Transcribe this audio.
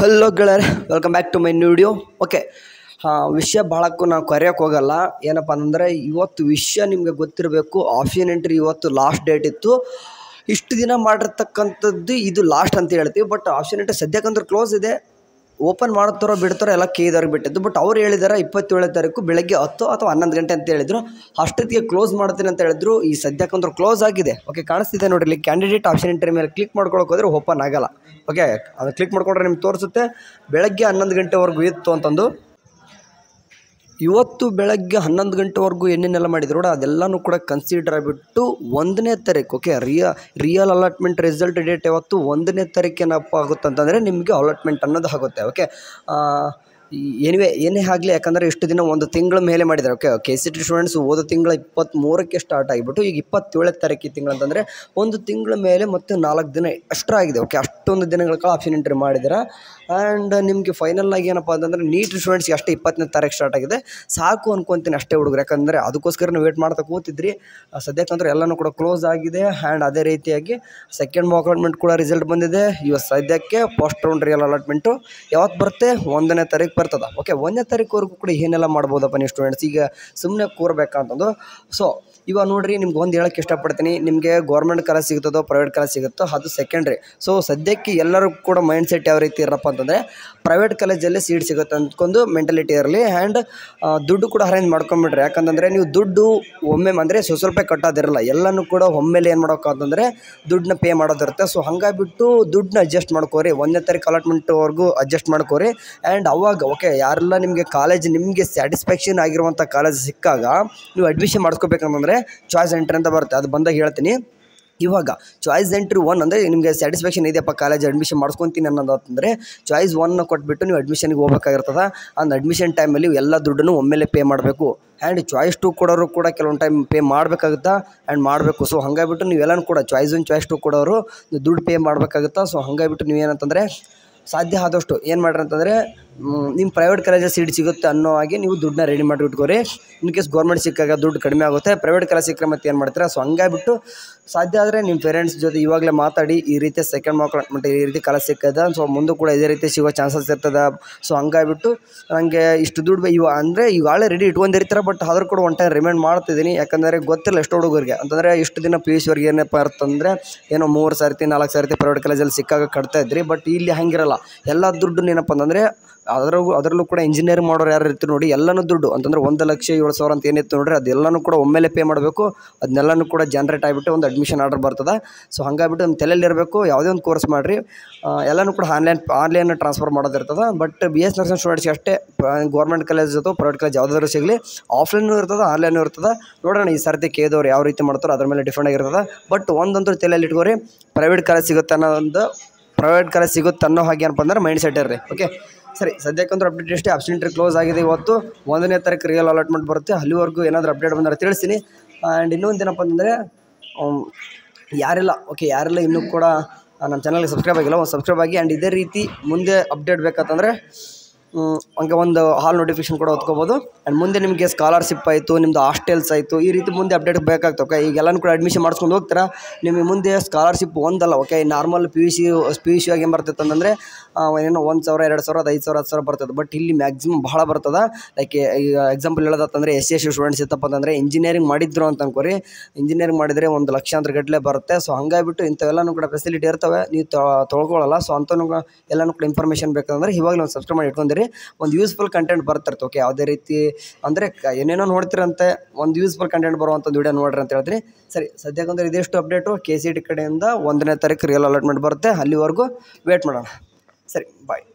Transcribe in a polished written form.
Hello ಗೆಳೆಯರೆ, welcome back to my new video. Okay, ವಿಷಯ ಭಾಳಕ್ಕೂ ನಾವು ಕರೆಯೋಕ್ಕೆ ಹೋಗಲ್ಲ. ಏನಪ್ಪ ಅಂದರೆ ಇವತ್ತು ವಿಷಯ ನಿಮಗೆ ಗೊತ್ತಿರಬೇಕು. ಆಪ್ಷನ್ ಎಂಟ್ರಿ ಇವತ್ತು ಲಾಸ್ಟ್ ಡೇಟ್ ಇತ್ತು. ಇಷ್ಟು ದಿನ ಮಾಡಿರ್ತಕ್ಕಂಥದ್ದು ಇದು ಲಾಸ್ಟ್ ಅಂತ ಹೇಳ್ತೀವಿ. ಬಟ್ ಆಪ್ಷನ್ ಎಂಟ್ರಿ ಸದ್ಯಕ್ಕಂದ್ರೆ ಕ್ಲೋಸ್ ಇದೆ. ಓಪನ್ ಮಾಡ್ತಾರೋ ಬಿಡ್ತಾರೋ ಎಲ್ಲ ಕೇದವ್ರಿಗೆ ಬಿಟ್ಟಿದ್ದು. ಬಟ್ ಅವ್ರು ಹೇಳಿದಾರೆ 27ನೇ ತಾರೀಕು ಬೆಳಗ್ಗೆ 10 ಅಥವಾ 11 ಗಂಟೆ ಅಂತ ಹೇಳಿದ್ರು. ಅಷ್ಟೊತ್ತಿಗೆ ಕ್ಲೋಸ್ ಮಾಡ್ತೀನಿ ಅಂತ ಹೇಳಿದ್ರು. ಈ ಸದ್ಯಕ್ಕಂದ್ರೆ ಕ್ಲೋಸ್ ಆಗಿದೆ. ಓಕೆ, ಕಾಣಿಸ್ತಿದೆ ನೋಡಿರಿ ಇಲ್ಲಿ ಕ್ಯಾಂಡಿಡೇಟ್ ಆಪ್ಷನ್ ಎಂಟ್ರಿ ಮೇಲೆ ಕ್ಲಿಕ್ ಮಾಡ್ಕೊಳಕ್ಕೆ ಹೋದರೆ ಓಪನ್ ಆಗಲ್ಲ. ಓಕೆ, ಅದು ಕ್ಲಿಕ್ ಮಾಡ್ಕೊಂಡ್ರೆ ನಿಮ್ಗೆ ತೋರಿಸುತ್ತೆ ಬೆಳಗ್ಗೆ 11 ಗಂಟೆವರೆಗೂ ಇತ್ತು ಅಂತಂದು. ಇವತ್ತು ಬೆಳಗ್ಗೆ 11 ಗಂಟೆವರೆಗೂ ಏನೇನೆಲ್ಲ ಮಾಡಿದ್ರು ಕೂಡ ಅದೆಲ್ಲನೂ ಕೂಡ ಕನ್ಸಿಡರ್ ಆಗಿಬಿಟ್ಟು 1ನೇ ತಾರೀಕು. Okay, real allotment result date ಯಾವತ್ತು 1ನೇ ತಾರೀಕು ಏನಪ್ಪ ಆಗುತ್ತೆ ಅಂತಂದರೆ ನಿಮಗೆ ಅಲಾಟ್ಮೆಂಟ್ ಅನ್ನೋದು ಆಗುತ್ತೆ. ಓಕೆ, ಏನಿವೆ ಏನೇ ಆಗಲಿ, ಯಾಕಂದರೆ ಇಷ್ಟು ದಿನ ಒಂದು ತಿಂಗಳ ಮೇಲೆ ಮಾಡಿದ್ದಾರೆ. ಓಕೆ, KCET ಸ್ಟೂಡೆಂಟ್ಸ್ ಹೋದ ತಿಂಗಳ 23ಕ್ಕೆ ಸ್ಟಾರ್ಟ್ ಆಗಿಬಿಟ್ಟು ಈಗ 27ನೇ ತಾರೀಕು ಈ ತಿಂಗಳು ಅಂತಂದರೆ ಒಂದು ತಿಂಗಳ ಮೇಲೆ ಮತ್ತು 4 ದಿನ ಎಕ್ಸ್ಟ್ರಾ ಆಗಿದೆ. ಓಕೆ, ಅಷ್ಟೊಂದು ದಿನಗಳ ಕಾಲ ಆಪ್ಷನ್ ಎಂಟ್ರಿ ಮಾಡಿದ್ದಾರೆ. ಆ್ಯಂಡ್ ನಿಮಗೆ ಫೈನಲ್ ಆಗಿ ಏನಪ್ಪ ಅಂತಂದರೆ ನೀಟ್ ಸ್ಟೂಡೆಂಟ್ಸ್ಗೆ ಅಷ್ಟೇ 20ನೇ ತಾರೀಕು ಸ್ಟಾರ್ಟ್ ಆಗಿದೆ. ಸಾಕು ಅನ್ಕೊತೀನಿ ಅಷ್ಟೇ ಹುಡುಗರು, ಯಾಕಂದರೆ ಅದಕ್ಕೋಸ್ಕರ ವೇಟ್ ಮಾಡ್ತಾ ಕೂತಿದ್ರಿ. ಸದ್ಯಕ್ಕಂದ್ರೆ ಎಲ್ಲನೂ ಕೂಡ ಕ್ಲೋಸ್ ಆಗಿದೆ. ಆ್ಯಂಡ್ ಅದೇ ರೀತಿಯಾಗಿ ಸೆಕೆಂಡ್ ಮಾಕ್ ಅಲಾಟ್ಮೆಂಟ್ ಕೂಡ ರಿಸಲ್ಟ್ ಬಂದಿದೆ. ಇವತ್ತು ಸದ್ಯಕ್ಕೆ ಫಸ್ಟ್ ರೌಂಡ್ ರಿಯಲ್ ಅಲಾಟ್ಮೆಂಟು ಯಾವತ್ತು ಬರುತ್ತೆ? 1ನೇ ತಾರೀಕು ಬರ್ತದೆ. ಓಕೆ, 1ನೇ ತಾರೀಕುವರೆಗೂ ಕೂಡ ಏನೆಲ್ಲ ಮಾಡ್ಬೋದಪ್ಪ ನೀವು ಸ್ಟೂಡೆಂಟ್ಸ್, ಈಗ ಸುಮ್ಮನೆ ಕೂರ್ಬೇಕಂತಂದು. ಸೊ ಇವಾಗ ನೋಡಿರಿ, ನಿಮ್ಗೆ ಒಂದು ಹೇಳೋಕ್ಕೆ ಇಷ್ಟಪಡ್ತೀನಿ. ನಿಮಗೆ ಗೌರ್ಮೆಂಟ್ ಕಾಲೇಜ್ ಸಿಗುತ್ತದೋ ಪ್ರೈವೇಟ್ ಕಾಲೇಜ್ ಸಿಗುತ್ತೋ ಅದು ಸೆಕೆಂಡ್ರಿ. ಸೊ ಸದ್ಯಕ್ಕೆ ಎಲ್ಲರೂ ಕೂಡ ಮೈಂಡ್ ಸೆಟ್ ಯಾವ ರೀತಿ ಇರಪ್ಪ ಅಂತಂದರೆ ಪ್ರೈವೇಟ್ ಕಾಲೇಜಲ್ಲಿ ಸೀಟ್ ಸಿಗುತ್ತೆ ಅಂದ್ಕೊಂಡು ಮೆಂಟಾಲಿಟಿ ಇರಲಿ. ಆ್ಯಂಡ್ ದುಡ್ಡು ಕೂಡ ಅರೇಂಜ್ ಮಾಡ್ಕೊಂಬಿಡ್ರಿ. ಯಾಕಂತಂದರೆ ನೀವು ದುಡ್ಡು ಒಮ್ಮೆ ಅಂದರೆ ಸ್ವಲ್ಪ ಕಟ್ಟೋದಿರಲ್ಲ, ಎಲ್ಲನೂ ಕೂಡ ಒಮ್ಮೆಲೆ ಏನು ಮಾಡೋಕೆ ಅಂತಂದರೆ ದುಡ್ಡನ್ನ ಪೇ ಮಾಡೋದಿರುತ್ತೆ. ಸೊ ಹಂಗಾಗಿಬಿಟ್ಟು ದುಡ್ಡನ್ನ ಅಡ್ಜಸ್ಟ್ ಮಾಡ್ಕೋರಿ. 1ನೇ ತಾರೀಕು ಅಲಾಟ್ಮೆಂಟ್ವರೆಗೂ ಅಡ್ಜಸ್ಟ್ ಮಾಡ್ಕೋರಿ. ಆ್ಯಂಡ್ ಅವಾಗ ಓಕೆ, ಯಾರೆಲ್ಲ ನಿಮಗೆ ಕಾಲೇಜ್ ನಿಮಗೆ ಸ್ಯಾಟಿಸ್ಫ್ಯಾಕ್ಷನ್ ಆಗಿರುವಂಥ ಕಾಲೇಜ್ ಸಿಕ್ಕಾಗ ನೀವು ಅಡ್ಮಿಷನ್ ಮಾಡಿಸ್ಕೋಬೇಕಂತಂದರೆ ಚಾಯ್ಸ್ ಎಂಟ್ರಿ ಅಂತ ಬರುತ್ತೆ. ಅದು ಬಂದಾಗ ಹೇಳ್ತೀನಿ. ಇವಾಗ ಚಾಯ್ಸ್ ಎಂಟ್ರಿ 1 ಅಂದರೆ ನಿಮಗೆ ಸ್ಯಾಟಿಸ್ಫ್ಯಾಕ್ಷನ್ ಇದೆಯಪ್ಪ ಕಾಲೇಜ್ ಅಡ್ಮಿಷನ್ ಮಾಡ್ಕೊತೀನಿ ಅನ್ನೋದು ಅಂತಂದರೆ ಚಾಯ್ಸ್ 1 ಕೊಟ್ಬಿಟ್ಟು ನೀವು ಅಡ್ಮಿಷನ್ಗೆ ಹೋಗ್ಬೇಕಾಗಿರ್ತದೆ. ಅಂದ್ ಅಡ್ಮಿಷನ್ ಟೈಮಲ್ಲಿ ಎಲ್ಲ ದುಡ್ಡನ್ನು ಒಮ್ಮೆಲೆ ಪೇ ಮಾಡಬೇಕು. ಆ್ಯಂಡ್ ಚಾಯ್ಸ್ 2 ಕೊಡೋರು ಕೂಡ ಕೆಲವೊಂದು ಟೈಮ್ ಪೇ ಮಾಡಬೇಕಾಗುತ್ತಾ ಆ್ಯಂಡ್ ಮಾಡಬೇಕು. ಸೊ ಹಂಗಾಗಿಬಿಟ್ಟು ನೀವೆಲ್ಲನೂ ಕೂಡ ಚಾಯ್ಸ್ 1 ಚಾಯ್ಸ್ 2 ಕೊಡೋರು ದುಡ್ಡು ಪೇ ಮಾಡಬೇಕಾಗುತ್ತಾ. ಸೊ ಹಂಗಾಗಿಬಿಟ್ಟು ನೀವೇನಂತಂದರೆ ಸಾಧ್ಯ ಆದಷ್ಟು ಏನು ಮಾಡ್ರಿ ಅಂತಂದರೆ ನಿಮ್ಮ ಪ್ರೈವೇಟ್ ಕಾಲೇಜಲ್ಲಿ ಸೀಟ್ ಸಿಗುತ್ತೆ ಅನ್ನೋ ಹಾಗೆ ನೀವು ದುಡ್ಡನ್ನ ರೆಡಿ ಮಾಡಿ ಇಟ್ಕೋರಿ. ಇನ್ ಕೇಸ್ ಗೌರ್ಮೆಂಟ್ ಸಿಕ್ಕಾಗ ದುಡ್ಡು ಕಡಿಮೆ ಆಗುತ್ತೆ, ಪ್ರೈವೇಟ್ ಕಾಲೇಜ್ ಸಿಕ್ಕರೆ ಮತ್ತೆ ಏನು ಮಾಡ್ತೀರಾ. ಸೊ ಹಂಗಾಗಿಬಿಟ್ಟು ಸಾಧ್ಯ ಆದರೆ ನಿಮ್ಮ ಪೇರೆಂಟ್ಸ್ ಜೊತೆ ಇವಾಗಲೇ ಮಾತಾಡಿ ಈ ರೀತಿ ಸೆಕೆಂಡ್ ಮಾಕ್ ಅಲಾಟ್ಮೆಂಟ್ ಈ ರೀತಿ ಕಾಲೇಜ್ ಸಿಕ್ಕದ. ಸೊ ಮುಂದೆ ಕೂಡ ಇದೇ ರೀತಿ ಸಿಗೋ ಚಾನ್ಸಸ್ ಇರ್ತದೆ. ಸೊ ಹಂಗಾಗಿಬಿಟ್ಟು ನನಗೆ ಇಷ್ಟು ದುಡ್ಡು ಅಂದರೆ ಈಗಾಗಲೇ ರೆಡಿ ಇಟ್ಕೊಂಡಿರ್ತಾರೆ. ಬಟ್ ಆದರೂ ಕೂಡ ಒನ್ ಟೈಮ್ ರಿಮೈಂಡ್ ಮಾಡ್ತಿದ್ದೀನಿ. ಯಾಕಂದರೆ ಗೊತ್ತಿಲ್ಲ ಎಷ್ಟು ಹುಡುಗರಿಗೆ ಅಂತಂದರೆ ಇಷ್ಟು ದಿನ PUCವರೆಗೆ ಏನಪ್ಪ ಇರ್ತಂದರೆ ಏನೋ 3 ಸರ್ತಿ 4 ಸರ್ತಿ ಪ್ರೈವೇಟ್ ಕಾಲೇಜಲ್ಲಿ ಸಿಕ್ಕಾಗ ಕಟ್ತಾ ಇದ್ರಿ. ಬಟ್ ಇಲ್ಲಿ ಹಂಗಿರಲ್ಲ. ಎಲ್ಲ ದುಡ್ಡು ಏನಪ್ಪ ಅಂತಂದರೆ ಅದರಲ್ಲೂ ಕೂಡ ಇಂಜಿನಿಯರಿಂಗ್ ಮಾಡೋರು ಯಾರು ಇರ್ತೀರಿ ನೋಡಿ, ಎಲ್ಲನೂ ದುಡ್ಡು ಅಂತಂದರೆ 1,07,000 ಅಂತ ಏನಿತ್ತು ನೋಡ್ರಿ, ಅದೆಲ್ಲನೂ ಕೂಡ ಒಮ್ಮೆಲೆ ಪೇ ಮಾಡಬೇಕು. ಅದನ್ನೆಲ್ಲನೂ ಕೂಡ ಜನ್ರೇಟ್ ಆಗಿಬಿಟ್ಟು ಒಂದು ಅಡ್ಮಿಷನ್ ಆರ್ಡರ್ ಬರ್ತದೆ. ಸೊ ಹಂಗಾಗಿಬಿಟ್ಟು ನಮ್ಮ ತಲೆಯಲ್ಲಿರಬೇಕು. ಯಾವುದೇ ಒಂದು ಕೋರ್ಸ್ ಮಾಡಿರಿ, ಎಲ್ಲನೂ ಕೂಡ ಆನ್ಲೈನ್ ಟ್ರಾನ್ಸ್ಫರ್ ಮಾಡೋದಿರ್ತದೆ. ಬಟ್ BS ನರ್ಸಿಂಗ್ ಸ್ಟೂಡೆಂಟ್ಸ್ಗೆ ಅಷ್ಟೇ ಗೌರ್ಮೆಂಟ್ ಕಾಲೇಜ್ ಅಥವಾ ಪ್ರೈವೇಟ್ ಕಾಲೇಜ್ ಯಾವುದಾದ್ರೂ ಸಿಗಲಿ, ಆಫ್ಲೈನೂ ಇರ್ತದೆ ಆನ್ಲೈನೂ ಇರ್ತದೆ. ನೋಡೋಣ ಈ ಸರ್ತಿ ಕೇದವ್ರು ಯಾವ ರೀತಿ ಮಾಡ್ತಾರೋ ಅದ್ರ ಮೇಲೆ ಡಿಫೆಂಡ್ ಆಗಿರ್ತದೆ. ಬಟ್ ಒಂದಂತೂ ತಲೆಯಲ್ಲಿ ಇಟ್ಕೋರಿ, ಪ್ರೈವೇಟ್ ಕಾಲೇಜ್ ಸಿಗುತ್ತೆ ಅನ್ನೋ ಹಾಗೆ ಏನಪ್ಪ ಅಂದ್ರೆ ಮೈಂಡ್ ಸೆಟ್ ಇರ್ರಿ. ಓಕೆ ಸರಿ, ಸದ್ಯಕ್ಕಂದ್ರೆ ಅಪ್ಡೇಟ್ ಇಷ್ಟೇ. ಆಪ್ಷನ್ ಎಂಟ್ರಿ ಕ್ಲೋಸ್ ಆಗಿದೆ. ಇವತ್ತು 1ನೇ ತಾರೀಕು ರಿಯಲ್ ಅಲಾಟ್ಮೆಂಟ್ ಬರುತ್ತೆ. ಅಲ್ಲಿವರೆಗೂ ಏನಾದರೂ ಅಪ್ಡೇಟ್ ಬಂದರೆ ತಿಳಿಸ್ತೀನಿ. ಆ್ಯಂಡ್ ಇನ್ನೊಂದು ಏನಪ್ಪ ಅಂತಂದರೆ ಯಾರೆಲ್ಲ ಇನ್ನೂ ಕೂಡ ನಮ್ಮ ಚಾನಲ್ಗೆ ಸಬ್ಸ್ಕ್ರೈಬ್ ಆಗಿಲ್ಲ, ಒಂದು ಸಬ್ಸ್ಕ್ರೈಬ್ ಆಗಿ. ಆ್ಯಂಡ್ ಇದೇ ರೀತಿ ಮುಂದೆ ಅಪ್ಡೇಟ್ ಬೇಕಂತಂದರೆ ಹಂಗೆ ಒಂದು ಹಾಲ್ ನೋಟಿಫಿಕೇಶನ್ ಕೂಡ ಹೊತ್ಕೋಬೋದು. ಆ್ಯಂಡ್ ಮುಂದೆ ನಿಮಗೆ ಸ್ಕಾಲರ್ಶಿಪ್ ಆಯಿತು, ನಿಮ್ಮದು ಹಾಸ್ಟೆಲ್ಸ್ ಆಯಿತು, ಈ ರೀತಿ ಮುಂದೆ ಅಪ್ಡೇಟ್ ಬೇಕಾಗ್ತವೆ. ಓಕೆ, ಈಗೆಲ್ಲನೂ ಕೂಡ ಅಡ್ಮಿಷನ್ ಮಾಡ್ಸ್ಕೊಂಡು ಹೋಗ್ತೀರಾ. ನಿಮಗೆ ಮುಂದೆ ಸ್ಕಾಲರ್ಶಿಪ್ ಒಂದಲ್ಲ. ಓಕೆ, ನಾರ್ಮಲ್ PUC ಆಗಿ ಏನು ಬರ್ತಿತ್ತು ಅಂತಂದರೆ ಏನೋ 1,000 2,000 5,000 10,000 ಬರ್ತದೆ. ಬಟ್ ಇಲ್ಲಿ ಮ್ಯಾಕ್ಸಿಮಮ್ ಭಾಳ ಬರ್ತದೆ. ಲೈಕ್ ಈಗ ಎಕ್ಸಾಂಪಲ್ ಹೇಳೋದಂತಂದರೆ SC ಸ್ಟೂಡೆಂಟ್ಸ್ ಇತ್ತಪ್ಪ ಅಂತಂದರೆ ಇಂಜಿನಿಯರಿಂಗ್ ಮಾಡಿದ್ರು ಅಂತ ಅನ್ಕೋರಿ, ಇಂಜಿನಿಯರಿಂಗ್ ಮಾಡಿದರೆ 1 ಲಕ್ಷಾಂತರ ಗಟ್ಟಲೆ ಬರುತ್ತೆ. ಸೊ ಹಂಗಾಗಿಬಿಟ್ಟು ಇಂಥವೆಲ್ಲನೂ ಕೂಡ ಫೆಸಿಲಿಟಿ ಇರ್ತವೆ, ನೀವು ತೊಳ್ಕೊಳ್ಳಲ್ಲ. ಸೊ ಅಂಥವೂ ಎಲ್ಲನೂ ಕೂಡ ಇನ್ಫಾರ್ಮೇಷನ್ ಬೇಕಂದ್ರೆ ಇವಾಗಲೇ ಒಂದು ಸಬ್ಸ್ಕ್ರೈಬ್ ಮಾಡಿ ಇಟ್ಕೊಂಡಿರಿ. ಒಂದು ಯೂಸ್ಫುಲ್ ಕಂಟೆಂಟ್ ಬರ್ತಿರ್ತವೆ. ಓಕೆ, ಯಾವುದೇ ರೀತಿ ಅಂದರೆ ಏನೇನೋ ನೋಡ್ತಿರಂತೆ, ಒಂದು ಯೂಸ್ಫುಲ್ ಕಂಟೆಂಟ್ ಬರುವಂಥದ್ದು ವಿಡಿಯೋ ನೋಡ್ರಿ ಅಂತ ಹೇಳ್ತೀನಿ. ಸರಿ, ಸದ್ಯಕ್ಕಂದ್ರೆ ಇದೆಷ್ಟು ಅಪ್ಡೇಟು. KCET ಕಡೆಯಿಂದ 1ನೇ ತಾರೀಕು ರಿಯಲ್ ಅಲಾಟ್ಮೆಂಟ್ ಬರುತ್ತೆ. ಅಲ್ಲಿವರೆಗೂ ವೇಟ್ ಮಾಡೋಣ. ಸರಿ, ಬಾಯ್.